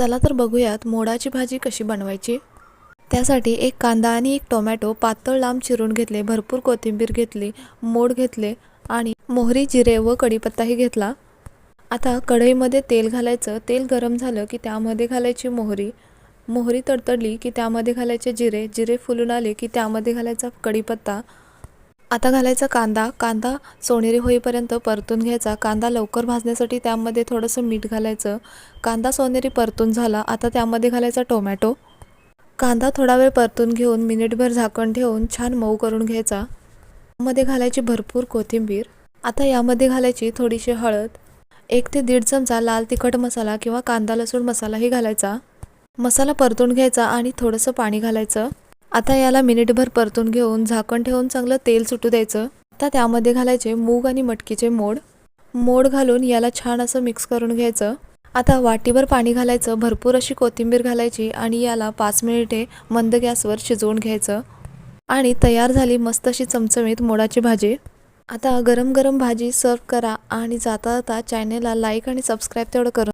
चला तर बघूयात मोडाची भाजी कशी बनवायची। त्यासाठी एक कांदा आणि एक टोमॅटो पातळ लांब चिरून घेतले, भरपूर कोथिंबीर घेतली, मोड घेतले आणि मोहरी, जिरे व कढीपत्ताही घेतला। आता कढईमध्ये तेल घालायचं। तेल गरम झालं की त्यामध्ये घालायची मोहरी। मोहरी तडतडली की त्यामध्ये घालायचे जिरे। जिरे फुलून आले की त्यामध्ये घालायचा कढीपत्ता। आता घालायचा कांदा। कांदा सोनेरी होईपर्यंत परतून घ्यायचा। कांदा लवकर भाजण्यासाठी त्यामध्ये थोडंसं मीठ घालायचं। कांदा सोनेरी परतून झाला, आता त्यामध्ये घालायचा टोमॅटो। कांदा थोडा वेळ परतून घेऊन मिनिटभर झाकण ठेवून छान मऊ करून घ्यायचा। यामध्ये घालायची भरपूर कोथिंबीर। आता यामध्ये घालायची थोडीशी हळद, 1 ते 1.5 चमचा लाल तिखट मसाला किंवा कांदा लसूण मसालाही घालायचा। मसाला परतून घ्यायचा आणि थोडंसं पाणी घालायचं। आता याला मिनिटभर परतून घेऊन झाकण ठेवून चांगलं तेल सुटू द्यायचं। आता त्यामध्ये घालायचे मूग आणि मटकीचे मोड। मोड घालून याला छान असं मिक्स करून घ्यायचं। आता वाटीभर पाणी घालायचं, भरपूर अशी कोथिंबीर घालायची आणि याला 5 मिनिटे मंद गॅसवर शिजवून घ्यायचं। आणि तयार झाली मस्त अशी चमचमीत मोडाची भाजी। आता गरम गरम भाजी सर्व करा आणि जाता जाता चॅनलला लाईक आणि सबस्क्राईब तेवढं करा।